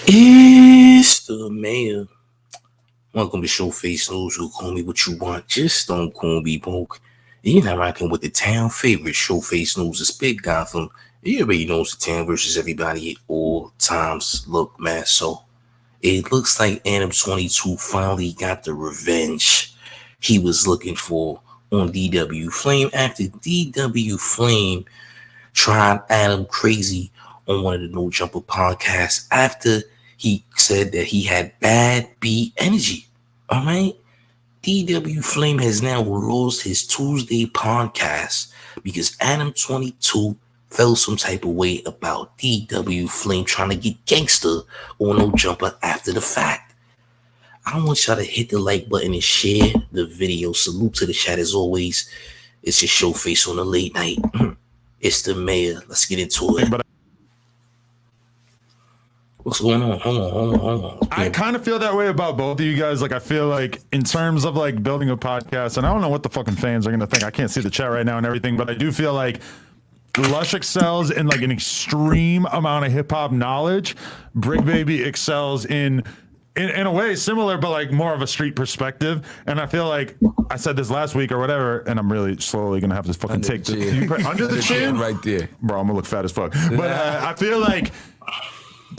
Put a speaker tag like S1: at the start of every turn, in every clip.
S1: It's the mayor. Welcome to Showface News. You call me what you want, just don't call me broke. You're not rocking with the town favorite. Showface News is Big Gotham. Everybody knows the town versus everybody at all times. Look, man, so it looks like Adam22 finally got the revenge he was looking for on DW Flame after DW Flame tried Adam crazy on one of the No Jumper podcasts after he said that he had bad B energy. All right. DW Flame has now lost his Tuesday podcast because Adam22 felt some type of way about DW Flame trying to get gangster on No Jumper after the fact. I want y'all to hit the like button and share the video. Salute to the chat as always. It's your Showface on the late night. It's the mayor. Let's get into it. What's going on? Hold on.
S2: I kind of feel that way about both of you guys. Like, I feel like in terms of like building a podcast, and I don't know what the fucking fans are going to think. I can't see the chat right now and everything, but I do feel like Lush excels in like an extreme amount of hip hop knowledge. Brick Baby excels in a way similar, but like more of a street perspective. And I feel like I said this last week or whatever, and I'm really slowly going to have to fucking take the under the chin
S3: right there.
S2: Bro, I'm going to look fat as fuck. But I feel like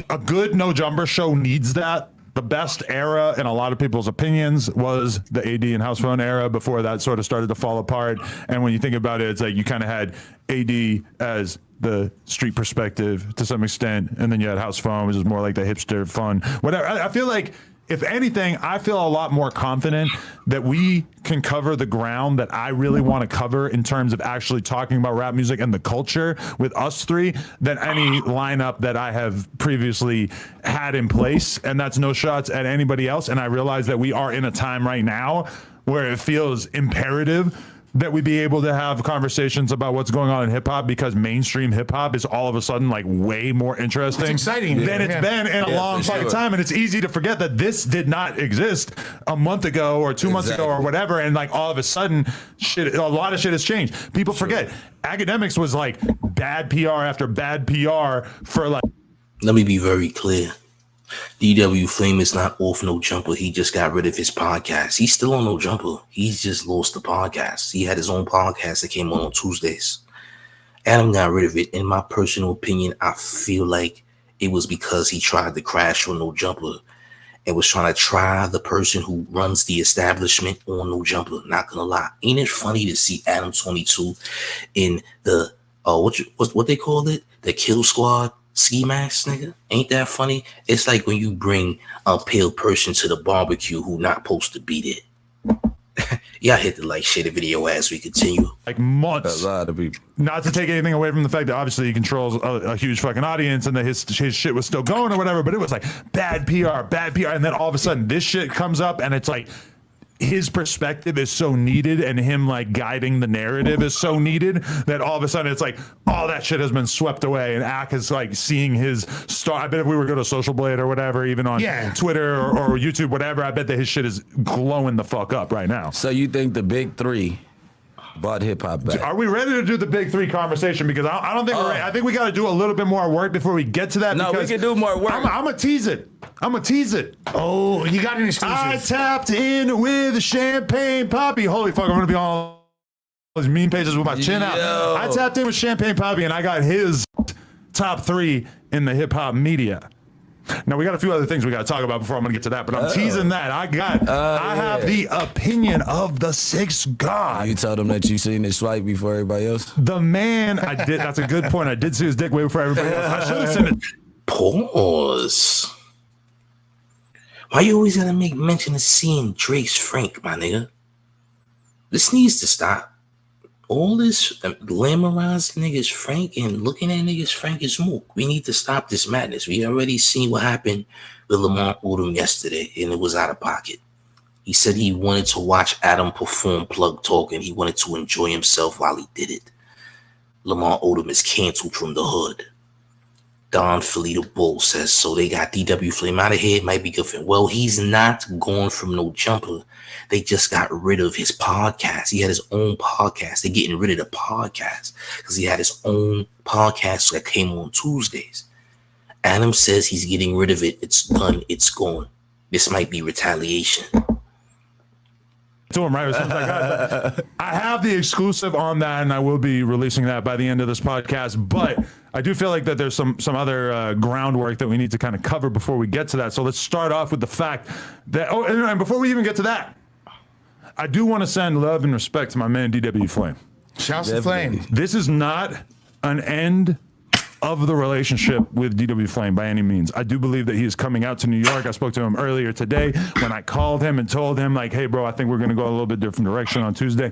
S2: a good No Jumper show needs that. The best era, in a lot of people's opinions, was the AD and House Phone era before that sort of started to fall apart. And when you think about it, it's like you kind of had AD as the street perspective to some extent, and then you had House Phone, which is more like the hipster fun, whatever. I feel like, if anything, I feel a lot more confident that we can cover the ground that I really want to cover in terms of actually talking about rap music and the culture with us three than any lineup that I have previously had in place. And that's no shots at anybody else. And I realize that we are in a time right now where it feels imperative that we be able to have conversations about what's going on in hip hop, because mainstream hip hop is all of a sudden like way more interesting than it's been in a long fucking time. And it's easy to forget that this did not exist a month ago or 2 months ago or whatever. And like all of a sudden shit, a lot of shit has changed. People forget academics was like bad PR after bad PR for like.
S1: Let me be very clear. DW Flame is not off No Jumper. He just got rid of his podcast. He's still on No Jumper. He's just lost the podcast. He had his own podcast that came on Tuesdays. Adam got rid of it. In my personal opinion, I feel like it was because he tried to crash on No Jumper and was trying to try the person who runs the establishment on No Jumper. Not gonna lie. Ain't it funny to see Adam22 in the what they call it? The Kill Squad ski mask, nigga? Ain't that funny? It's like when you bring a pale person to the barbecue who not supposed to be there. Y'all hit the like, share the video as we continue.
S2: Like months. A lot of people. Not to take anything away from the fact that obviously he controls a huge fucking audience and that his shit was still going or whatever, but it was like bad PR. And then all of a sudden this shit comes up and it's like, his perspective is so needed and him like guiding the narrative is so needed that all of a sudden it's like all that shit has been swept away and Ak is like seeing his star. I bet if we were to go to Social Blade or whatever, even on Twitter or YouTube, whatever, I bet that his shit is glowing the fuck up right now.
S3: So you think the big three brought hip hop back?
S2: Are we ready to do the big three conversation? Because I don't think we're ready. I think we got to do a little bit more work before we get to that.
S3: No, we can do more work.
S2: I'm gonna tease it.
S4: Oh, you got an exclusive.
S2: I tapped in with Champagne Poppy. Holy fuck, I'm gonna be on all those meme pages with my chin out. I tapped in with Champagne Poppy and I got his top three in the hip hop media. Now we got a few other things we got to talk about before I'm gonna get to that, but I'm teasing that. I have the opinion of the sixth god.
S3: You told him that you seen his swipe before everybody else?
S2: The man, I did. That's a good point. I did see his dick way before everybody else. I should have seen it.
S1: Pause. Why you always gotta make mention of seeing Drake's Frank, my nigga? This needs to stop. All this glamorizing niggas Frank and looking at niggas Frank is mook. We need to stop this madness. We already seen what happened with Lamont Odom yesterday, and it was out of pocket. He said he wanted to watch Adam perform Plug Talk, and he wanted to enjoy himself while he did it. Lamont Odom is canceled from the hood. Don Filito Bull says, so they got DW Flame out of here. It might be good for him. Well, he's not gone from No Jumper. They just got rid of his podcast. He had his own podcast. They're getting rid of the podcast because he had his own podcast that came on Tuesdays. Adam says he's getting rid of it. It's done. It's gone. This might be retaliation.
S2: To him, right? I have the exclusive on that, and I will be releasing that by the end of this podcast. But I do feel like that there's some other groundwork that we need to kind of cover before we get to that. So let's start off with the fact that, and before we even get to that, I do want to send love and respect to my man DW Flame.
S4: Shouts to Flame.
S2: This is not an end of the relationship with DW Flame by any means. I do believe that he is coming out to New York. I spoke to him earlier today when I called him and told him, like, hey, bro, I think we're going to go a little bit different direction on Tuesday.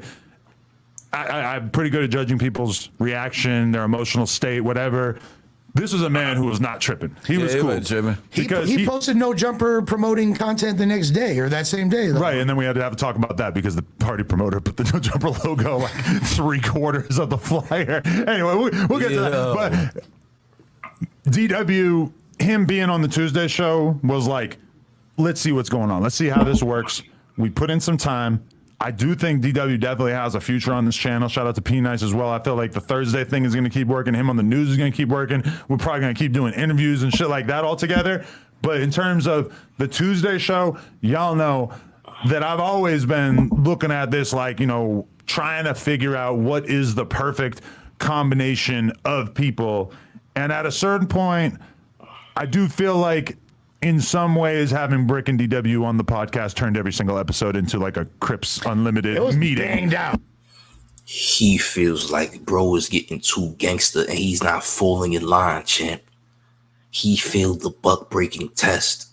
S2: I'm pretty good at judging people's reaction, their emotional state, whatever. This was a man who was not tripping. He was cool.
S4: He posted No Jumper promoting content the next day or that same day.
S2: Right, and then we had to have a talk about that because the party promoter put the No Jumper logo like 3/4 of the flyer. Anyway, we'll get to that. But DW, him being on the Tuesday show was like, let's see what's going on. Let's see how this works. We put in some time. I do think DW definitely has a future on this channel. Shout out to P Nice as well. I feel like the Thursday thing is going to keep working. Him on the news is going to keep working. We're probably going to keep doing interviews and shit like that all together. But in terms of the Tuesday show, y'all know that I've always been looking at this like, you know, trying to figure out what is the perfect combination of people. And at a certain point, I do feel like in some ways, having Brick and DW on the podcast turned every single episode into like a Crips Unlimited meeting.
S4: Banged out.
S1: He feels like bro is getting too gangster and he's not falling in line, champ. He failed the buck breaking test.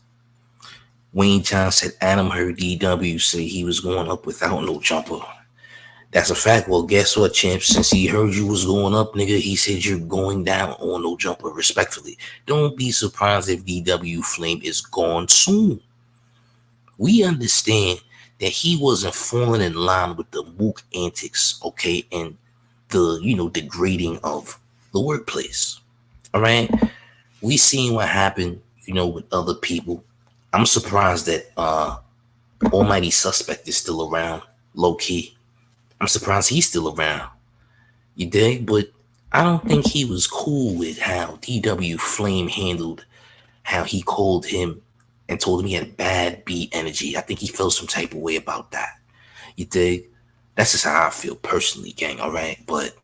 S1: Wayne John said Adam heard DW say he was going up without no jumper. That's a fact. Well, guess what, champ? Since he heard you was going up, nigga, he said you're going down on no jumper, respectfully. Don't be surprised if DW Flame is gone soon. We understand that he wasn't falling in line with the mook antics, okay, and the, you know, degrading of the workplace. All right? We seen what happened, you know, with other people. I'm surprised that Almighty Suspect is still around, low-key. I'm surprised he's still around. You dig? But I don't think he was cool with how DW Flame handled how he called him and told him he had bad beat energy. I think he felt some type of way about that. You dig? That's just how I feel personally, gang, all right? But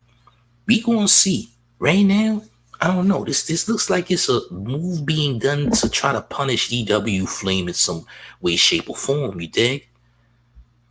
S1: we gonna see. Right now, I don't know. This looks like it's a move being done to try to punish DW Flame in some way, shape, or form. You dig?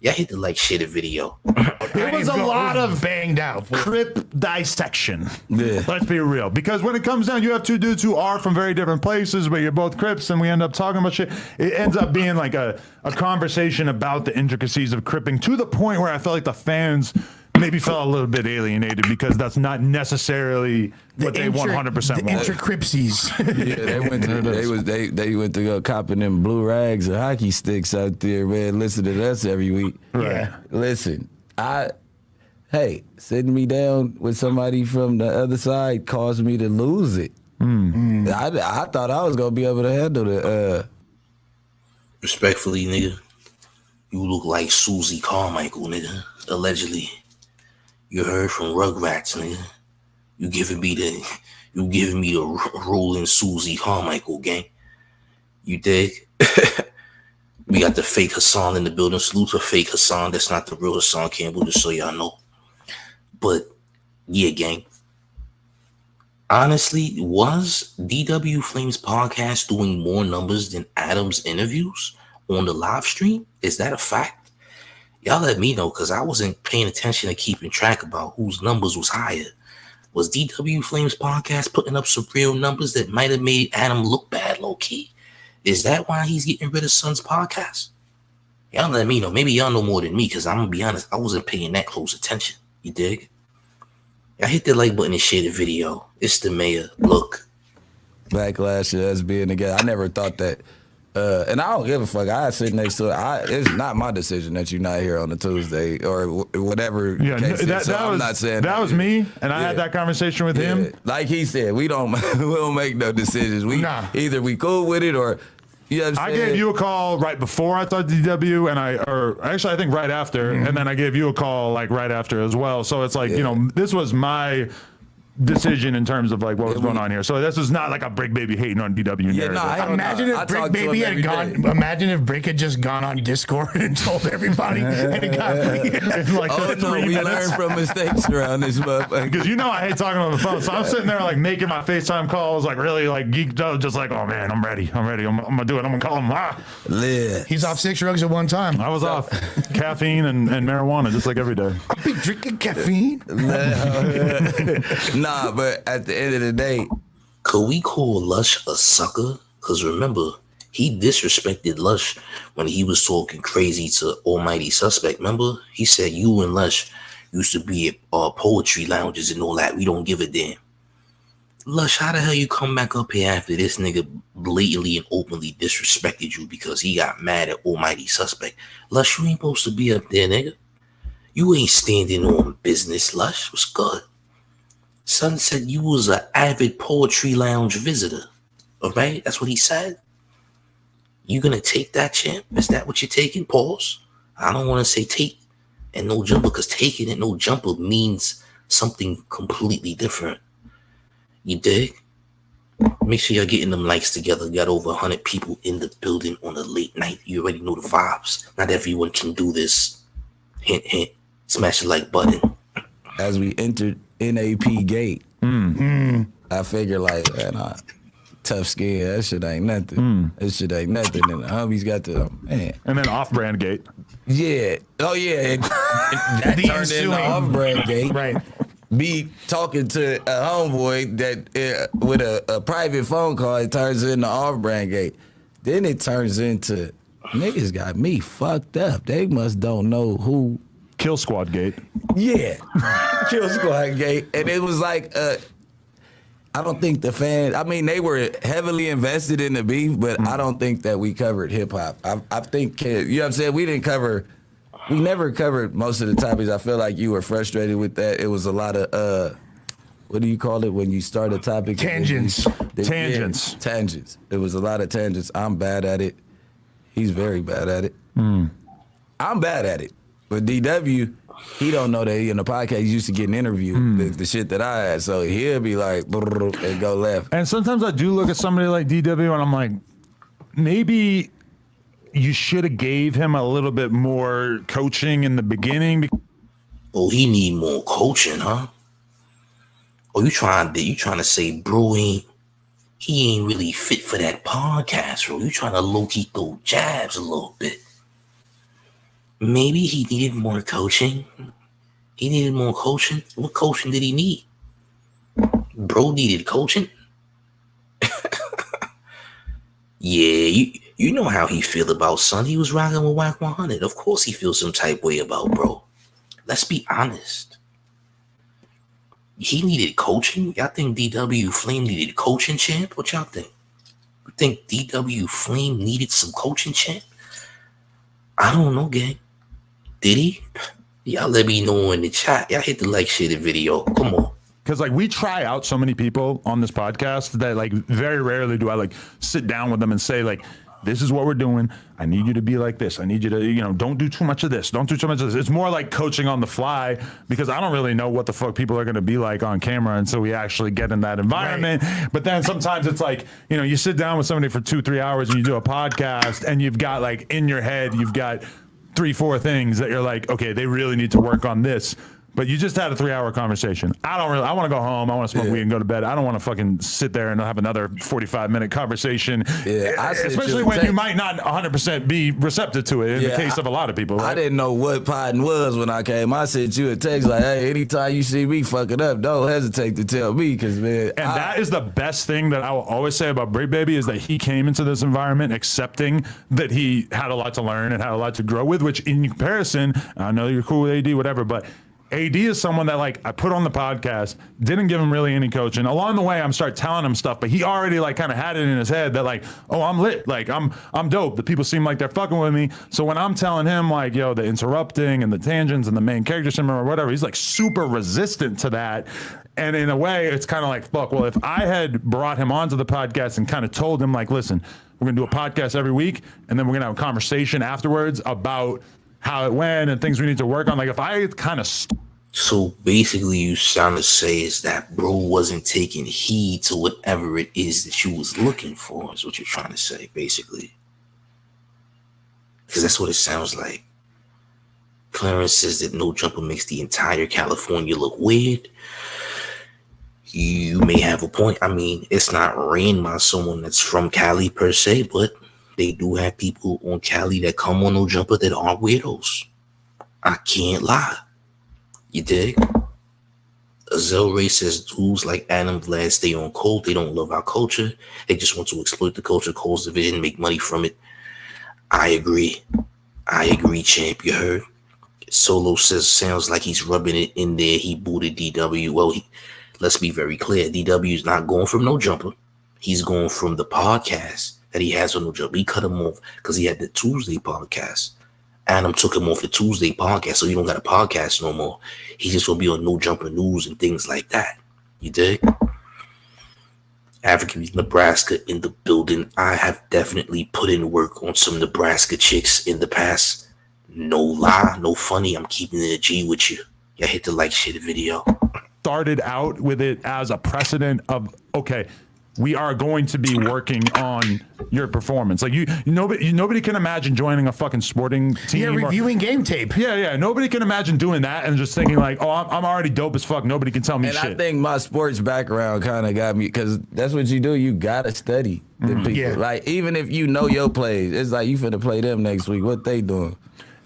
S1: Yeah, I hit the like share the video.
S2: It was a lot of
S4: banged out
S2: Crip dissection.
S3: Yeah.
S2: Let's be real. Because when it comes down, you have two dudes who are from very different places, but you're both Crips, and we end up talking about shit. It ends up being like a conversation about the intricacies of Cripping to the point where I felt like the fans maybe felt a little bit alienated because that's not necessarily what they 100% want.
S4: The inter-Cripsies.
S3: Yeah, they went to go copping them blue rags and hockey sticks out there, man. Listen to us every week.
S2: Right.
S4: Yeah.
S3: Listen, sitting me down with somebody from the other side caused me to lose it. I thought I was gonna be able to handle it.
S1: Respectfully, nigga, you look like Susie Carmichael, nigga. Allegedly. You heard from Rugrats, nigga. You giving me the rolling Susie Carmichael, gang. You dig? We got the fake Hassan in the building. Salute to fake Hassan. That's not the real Hassan Campbell, just so y'all know. But yeah, gang. Honestly, was DW Flames podcast doing more numbers than Adam's interviews on the live stream? Is that a fact? Y'all let me know, because I wasn't paying attention to keeping track about whose numbers was higher. Was DW Flames podcast putting up some real numbers that might have made Adam look bad low-key? Is that why he's getting rid of Son's podcast? Y'all let me know. Maybe y'all know more than me, because I'm going to be honest, I wasn't paying that close attention. You dig? Y'all hit the like button and share the video. It's the mayor. Look.
S3: Backlash to us being together. I never thought that. And I don't give a fuck. I sit next to it. It's not my decision that you're not here on a Tuesday or whatever.
S2: Yeah,
S3: case I'm not saying
S2: that was me, and I had that conversation with him.
S3: Like he said, we don't make no decisions. Either we cool with it or. You know what I'm
S2: I gave you a call right before I thought DW, and I think right after, and then I gave you a call like right after as well. So it's like, you know, this was my decision in terms of like what was going on here. So this is not like a Brick Baby hating on DW.
S3: Yeah, no,
S4: Imagine if Brick Baby had gone. Imagine if Brick had just gone on Discord and told everybody, and it got
S2: in like
S3: oh no, we learned from mistakes around this motherfucker.
S2: Because I hate talking on the phone, so I'm sitting there like making my FaceTime calls, like really like geeked out, just like, oh man, I'm ready, I'm gonna do it, I'm gonna call him.
S4: He's off 6 drugs at one time.
S2: I was off caffeine and marijuana just like every day.
S4: I've been drinking caffeine.
S3: Nah, but at the end of the day,
S1: could we call Lush a sucker? Because remember, he disrespected Lush when he was talking crazy to Almighty Suspect. Remember? He said you and Lush used to be at poetry lounges and all that. We don't give a damn. Lush, how the hell you come back up here after this nigga blatantly and openly disrespected you because he got mad at Almighty Suspect? Lush, you ain't supposed to be up there, nigga. You ain't standing on business, Lush. What's good? Son said you was an avid poetry lounge visitor. All right? That's what he said. You gonna take that, champ? Is that what you're taking? Pause. I don't want to say take and no jumper because taking and no jumper means something completely different. You dig? Make sure you're getting them likes together. Got over 100 people in the building on a late night. You already know the vibes. Not everyone can do this. Hint, hint. Smash the like button.
S3: As we entered NAP gate, I figure like, man, tough skin, that shit ain't nothing. That shit ain't nothing. And the homies got the, man.
S2: And then off-brand gate.
S3: Yeah. Oh, yeah. And that turned into off-brand gate.
S4: Right.
S3: Be talking to a homeboy that with a private phone call, it turns into off-brand gate. Then it turns into, niggas got me fucked up. They must don't know who.
S2: Kill Squad gate.
S3: Yeah. Kill Squad gate. And it was like, I don't think the fans, I mean, they were heavily invested in the beef, but I don't think that we covered hip hop. I think, you know what I'm saying? We never covered most of the topics. I feel like you were frustrated with that. It was a lot of, what do you call it when you start a topic?
S4: Tangents.
S2: Tangents.
S3: Yeah, tangents. It was a lot of tangents. I'm bad at it. He's very bad at it. I'm bad at it. But DW, he don't know that he in the podcast he's used to getting interviewed, the shit that I had. So he'll be like, and go left.
S2: And sometimes I do look at somebody like DW and I'm like, maybe you should have gave him a little bit more coaching in the beginning.
S1: Oh, he need more coaching, huh? Oh, you trying to say bro he ain't really fit for that podcast, bro. You trying to low-key throw jabs a little bit. Maybe he needed more coaching. He needed more coaching. What coaching did he need? Bro needed coaching. Yeah, you know how he feel about Son. He was rocking with Whack 100. Of course he feels some type way about bro. Let's be honest. He needed coaching. Y'all think DW Flame needed coaching, champ? What y'all think? You think DW Flame needed some coaching, champ? I don't know, gang. Did he? Y'all let me know in the chat. Y'all hit the like, share the video. Come on.
S2: Because like we try out so many people on this podcast that like very rarely do I like sit down with them and say like, this is what we're doing. I need you to be like this. I need you to, don't do too much of this. Don't do too much of this. It's more like coaching on the fly because I don't really know what the fuck people are going to be like on camera until we actually get in that environment. Right. But then sometimes it's like, you sit down with somebody for 2-3 hours and you do a podcast and you've got like in your head, you've got 3-4 things that you're like, okay, they really need to work on this. But you just had a 3-hour conversation. I want to go home. I want to smoke weed and go to bed. I don't want to fucking sit there and have another 45-minute conversation.
S3: Yeah,
S2: especially when you might not 100% be receptive to it in the case of a lot of people. Right?
S3: I didn't know what podding was when I came. I sent you a text like, hey, anytime you see me fucking up, don't hesitate to tell me because, man.
S2: And that is the best thing that I will always say about Brick Baby is that he came into this environment accepting that he had a lot to learn and had a lot to grow with, which in comparison, I know you're cool with AD, whatever, but AD is someone that like I put on the podcast, didn't give him really any coaching. Along the way, I'm start telling him stuff, but he already like kind of had it in his head that like, oh, I'm lit, like I'm dope. The people seem like they're fucking with me. So when I'm telling him like, yo, the interrupting and the tangents and the main character syndrome or whatever, he's like super resistant to that. And in a way, it's kind of like, fuck, well, if I had brought him onto the podcast and kind of told him like, listen, we're gonna do a podcast every week, and then we're gonna have a conversation afterwards about how it went and things we need to work on. Like if I kind of
S1: So basically, you sound to say is that bro wasn't taking heed to whatever it is that you was looking for. Is what you're trying to say, basically, because that's what it sounds like. Clarence says that no jumper makes the entire California look weird. You may have a point. I mean, it's not ran by someone that's from Cali per se, but they do have people on Cali that come on no jumper that are weirdos. I can't lie. You dig? Azel Ray says dudes like Adam Vlad stay on Colt. They don't love our culture. They just want to exploit the culture, Cole's division, make money from it. I agree, champ. You heard? Solo says sounds like he's rubbing it in there. He booted DW. Well, let's be very clear. DW is not going from no jumper. He's going from the podcast that he has on no jumper. He cut him off because he had the Tuesday podcast. Adam took him off the Tuesday podcast, so he don't got a podcast no more. He just will be on No Jumper News and things like that. You dig? African Nebraska in the building. I have definitely put in work on some Nebraska chicks in the past. No lie, no funny. I'm keeping it a G with you. Yeah, hit the like shit video.
S2: Started out with it as a precedent of, okay, we are going to be working on your performance. Like nobody can imagine joining a fucking sporting team.
S4: Yeah, reviewing game tape.
S2: Yeah. Nobody can imagine doing that and just thinking like, oh, I'm already dope as fuck. Nobody can tell me shit.
S3: And I think my sports background kind of got me, because that's what you do. You gotta study the people.
S4: Yeah.
S3: Like even if you know your plays, it's like you finna play them next week. What they doing?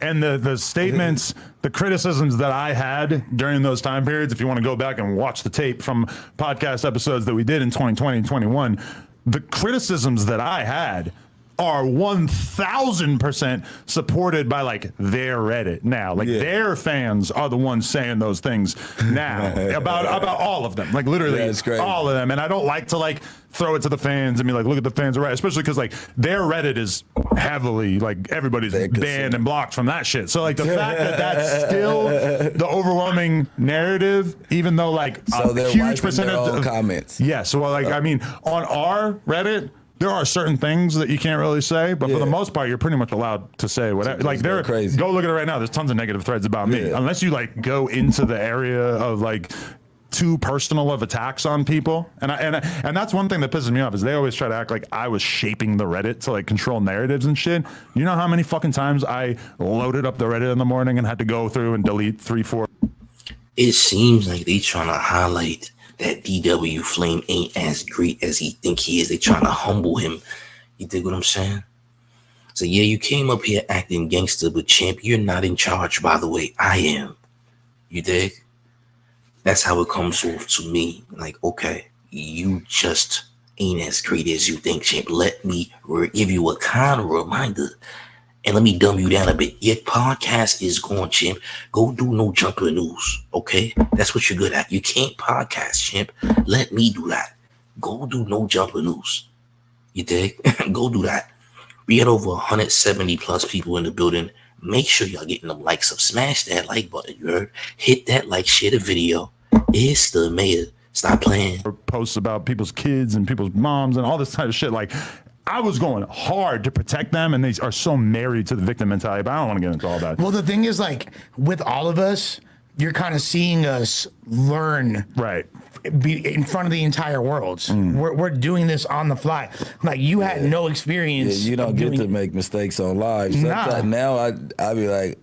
S2: And the statements, the criticisms that I had during those time periods, if you want to go back and watch the tape from podcast episodes that we did in 2020 and 21, the criticisms that I had are 1,000% supported by like their Reddit now. Like their fans are the ones saying those things now about all of them. Like literally all of them. And I don't like to like throw it to the fans and be like, look at the fans are right, especially because like their Reddit is heavily like everybody's banned and blocked from that shit. So like the fact that that's still the overwhelming narrative, even though like a huge percentage of
S3: comments.
S2: Yeah. So like I mean on our Reddit, there are certain things that you can't really say, but for the most part, you're pretty much allowed to say whatever. Like they're crazy. Go look at it right now. There's tons of negative threads about me. Unless you like go into the area of like too personal of attacks on people, and that's one thing that pisses me off is they always try to act like I was shaping the Reddit to like control narratives and shit. You know how many fucking times I loaded up the Reddit in the morning and had to go through and delete 3-4.
S1: It seems like they trying to highlight that DW Flame ain't as great as he think he is. They trying to humble him. You dig what I'm saying? So yeah, you came up here acting gangster, but champ, you're not in charge, by the way. I am. You dig? That's how it comes off to me. Like, okay, you just ain't as great as you think, champ. Let me give you a kind of reminder. And let me dumb you down a bit. Your podcast is going, champ. Go do No Jumper News, okay? That's what you're good at. You can't podcast, champ. Let me do that. Go do No Jumper News. You dig? Go do that. We had over 170 plus people in the building. Make sure y'all getting them likes up. Smash that like button, you heard? Hit that like, share the video. It's the mayor. Stop playing.
S2: Posts about people's kids and people's moms and all this type of shit. Like, I was going hard to protect them, and they are so married to the victim mentality, but I don't want to get into all that.
S4: Well, the thing is, like, with all of us, you're kind of seeing us learn be in front of the entire world. We're doing this on the fly. Like, you had no experience.
S3: Yeah, you don't get to make mistakes on live. Sometimes now I be like,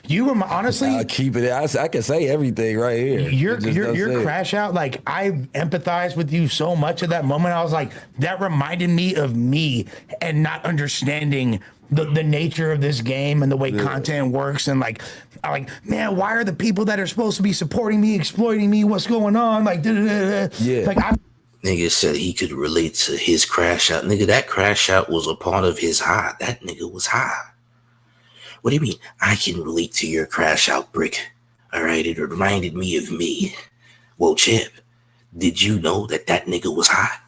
S4: you were honestly.
S3: I keep it. I can say everything right here.
S4: Your crash out. Like, I empathize with you so much at that moment. I was like, that reminded me of me and not understanding the nature of this game and the way content works. And like, I'm like, man, why are the people that are supposed to be supporting me exploiting me? What's going on? Like, like
S1: nigga said he could relate to his crash out. Nigga, that crash out was a part of his high. That nigga was high. What do you mean? I can relate to your crash out, Brick. All right, it reminded me of me. Well, Chip, did you know that nigga was high?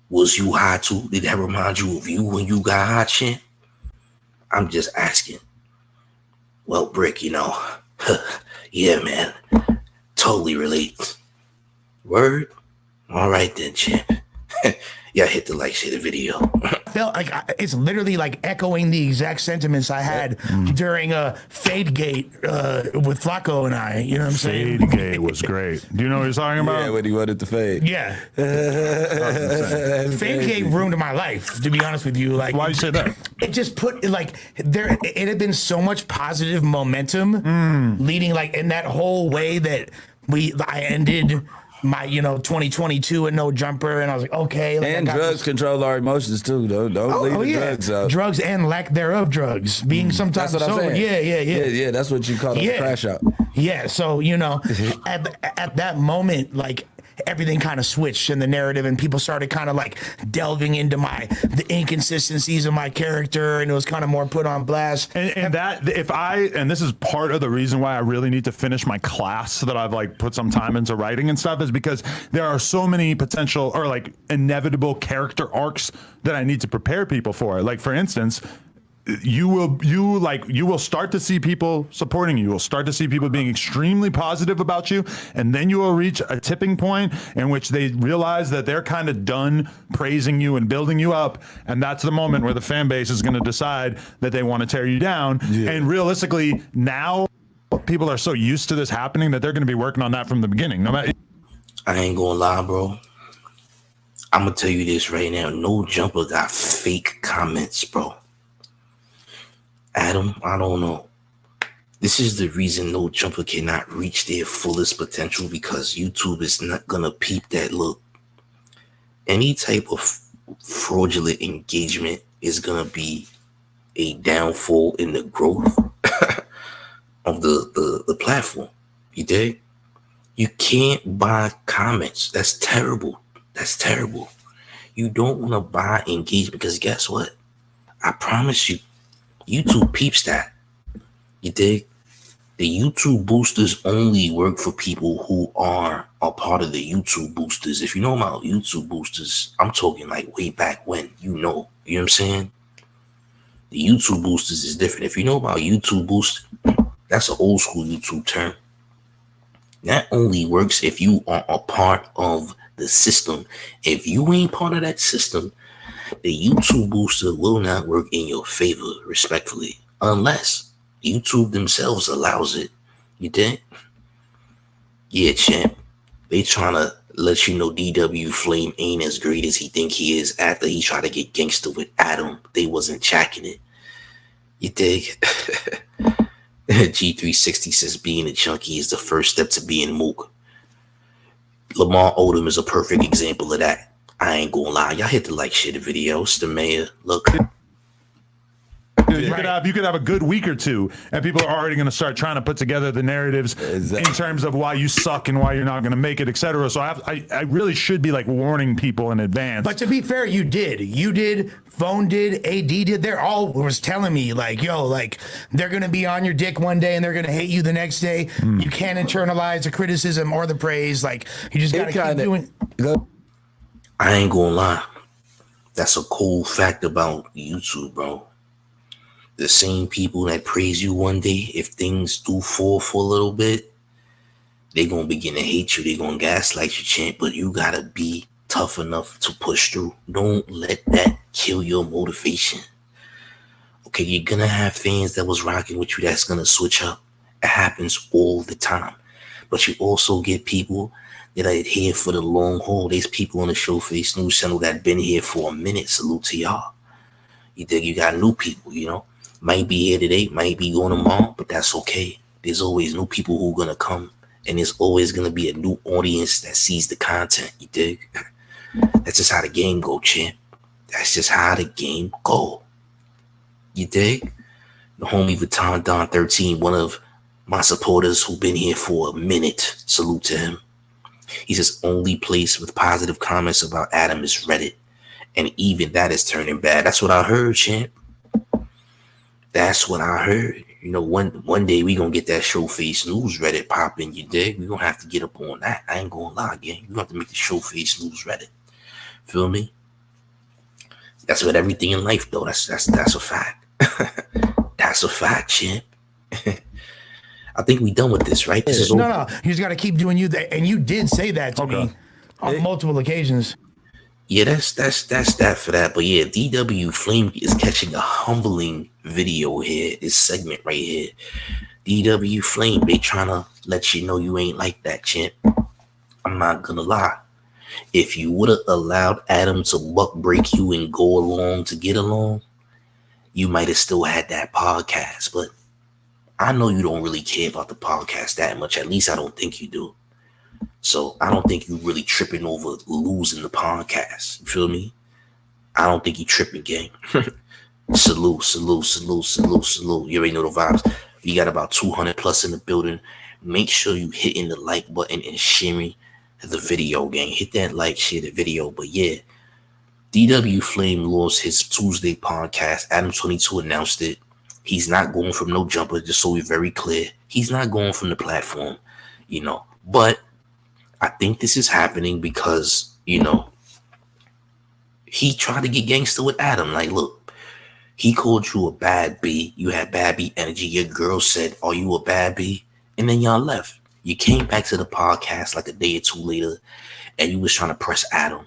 S1: Was you high too? Did that remind you of you when you got high, Chip? I'm just asking. Well, Brick, you know, yeah, man, totally relate. Word? All right then, Chip. Yeah, hit the like, share the video.
S4: Felt like it's literally like echoing the exact sentiments I had during Fade Gate with Flacco and I. You know what I'm saying?
S2: Fade Gate was great. Do you know what he's talking about?
S3: Yeah, when he wanted to fade.
S4: Yeah. Fade Gate ruined my life, to be honest with you. Like,
S2: Why you say that?
S4: it just put like it had been so much positive momentum leading like in that whole way that I ended my 2022 and no jumper, and I was like, okay. Like,
S3: And drugs control our emotions too, though. Don't leave the drugs out.
S4: Drugs and lack thereof drugs. Being sometimes
S3: That's what I'm
S4: sober.
S3: saying.
S4: Yeah.
S3: That's what you call a crash out.
S4: Yeah. So at that moment, like, everything kind of switched in the narrative, and people started kind of like delving into the inconsistencies of my character, and it was kind of more put on blast.
S2: And this is part of the reason why I really need to finish my class that I've like put some time into writing and stuff, is because there are so many potential or like inevitable character arcs that I need to prepare people for. Like, for instance, you will start to see people supporting you. You'll start to see people being extremely positive about you, and then you will reach a tipping point in which they realize that they're kind of done praising you and building you up, and that's the moment where the fan base is going to decide that they want to tear you down. And realistically, now people are so used to this happening that they're going to be working on that from the beginning. No matter.
S1: I ain't gonna lie, bro. I'm gonna tell you this right now. No Jumper got fake comments, bro. Adam, I don't know. This is the reason No Jumper cannot reach their fullest potential, because YouTube is not gonna peep that. Look, any type of fraudulent engagement is gonna be a downfall in the growth of the platform. You dig? You can't buy comments. That's terrible. That's terrible. You don't want to buy engagement, because guess what? I promise you, YouTube peeps that. You dig? The YouTube boosters only work for people who are a part of the YouTube boosters. If you know about YouTube boosters, I'm talking like way back when, you know what I'm saying? The YouTube boosters is different. If you know about YouTube boost, that's an old school YouTube term. That only works if you are a part of the system. If you ain't part of that system, the YouTube booster will not work in your favor, respectfully, unless YouTube themselves allows it. You think? Yeah, champ. They trying to let you know DW Flame ain't as great as he think he is after he tried to get gangster with Adam. They wasn't checking it. You dig? G360 says being a junkie is the first step to being mook. Lamar Odom is a perfect example of that. I ain't gonna lie. Y'all hit the like, share the video. It's the mayor. Look.
S2: You could have a good week or two, and people are already going to start trying to put together the narratives in terms of why you suck and why you're not going to make it, etc. So I really should be like warning people in advance.
S4: But to be fair, you did, Phone did, AD did. They're all was telling me like, yo, like they're going to be on your dick one day and they're going to hate you the next day. You can't internalize the criticism or the praise. Like, you just got to keep doing.
S1: I ain't gonna lie. That's a cool fact about YouTube, bro. The same people that praise you one day, if things do fall for a little bit, they gonna begin to hate you. They gonna gaslight you, champ. But you gotta be tough enough to push through. Don't let that kill your motivation. Okay, you're gonna have fans that was rocking with you that's gonna switch up. It happens all the time. But you also get people that are here for the long haul. There's people on the Showface News Channel that been here for a minute. Salute to y'all. You think you got new people, you know? Might be here today, might be going tomorrow, but that's okay. There's always new people who are gonna come, and there's always gonna be a new audience that sees the content. You dig? That's just how the game go, champ. That's just how the game go. You dig? The homie Vuitton Don 13, one of my supporters who been here for a minute. Salute to him. He says only place with positive comments about Adam is Reddit, and even that is turning bad. That's what I heard, champ. That's what I heard. You know, one day we gonna get that Showface News Reddit popping. You dig? We gonna have to get up on that. I ain't gonna lie, gang. We gonna have to make the Showface News Reddit. Feel me? That's what everything in life, though. That's a fact. That's a fact, champ. I think we done with this, right? This is
S4: no. You just got to keep doing you that, and you did say that to me on multiple occasions.
S1: Yeah, that's that for that. But yeah, DW Flame is catching a humbling video here. This segment right here. DW Flame, they trying to let you know you ain't like that, champ. I'm not gonna lie. If you would have allowed Adam to buck break you and go along to get along, you might have still had that podcast. But I know you don't really care about the podcast that much. At least I don't think you do. So I don't think you really tripping over losing the podcast. You feel me? I don't think you tripping, gang. Salute, salute, salute, salute, salute. You already know the vibes. We got about 200 plus in the building. Make sure you hitting the like button and sharing the video, gang. Hit that like, share the video. But yeah, DW Flame lost his Tuesday podcast. Adam22 announced it. He's not going from no jumper, just so we're very clear. He's not going from the platform, you know. But I think this is happening because, you know, he tried to get gangster with Adam. Like, look, he called you a bad B. You had bad B energy. Your girl said, "Are you a bad B?" And then y'all left. You came back to the podcast like a day or two later, and you was trying to press Adam.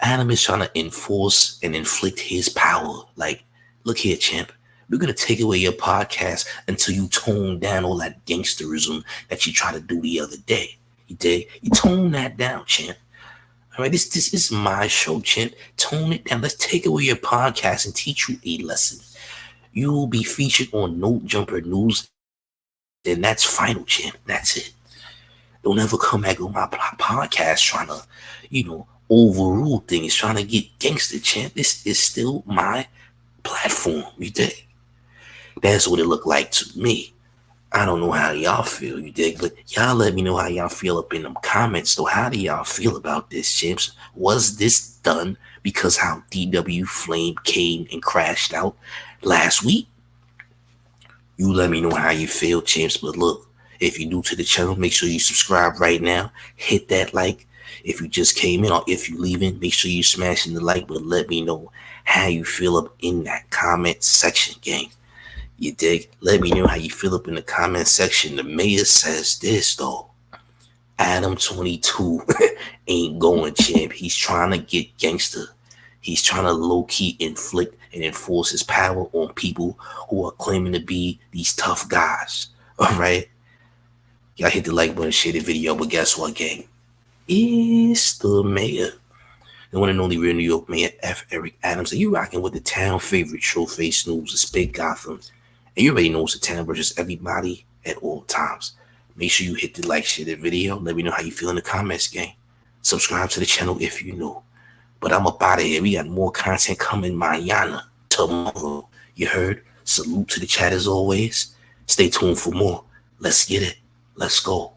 S1: Adam is trying to enforce and inflict his power. Like, look here, champ. We're going to take away your podcast until you tone down all that gangsterism that you tried to do the other day. You dig? You tone that down, champ. All right, this is my show, champ. Tone it down. Let's take away your podcast and teach you a lesson. You will be featured on No Jumper News, and that's final, champ. That's it. Don't ever come back on my podcast trying to, you know, overrule things, trying to get gangster, champ. This is still my platform. You dig? That's what it looked like to me. I don't know how y'all feel, you dig? But y'all let me know how y'all feel up in them comments. So how do y'all feel about this, champs? Was this done because how DW Flame came and crashed out last week? You let me know how you feel, champs. But look, if you're new to the channel, make sure you subscribe right now. Hit that like. If you just came in or if you leaving, make sure you smashing the like. But let me know how you feel up in that comment section, gang. You dig? Let me know how you feel up in the comment section. The mayor says this, though. Adam22 ain't going, champ. He's trying to get gangster. He's trying to low-key inflict and enforce his power on people who are claiming to be these tough guys. All right? Y'all hit the like button, share the video. But guess what, gang? It's the mayor. The one and only real New York Mayor F. Eric Adams. Are you rocking with the town favorite Showface News? It's Big Gotham. And you already know it's the town versus everybody at all times. Make sure you hit the like, share the video. Let me know how you feel in the comments, gang. Subscribe to the channel if you new. But I'm up out of here. We got more content coming mañana, tomorrow. You heard? Salute to the chat as always. Stay tuned for more. Let's get it. Let's go.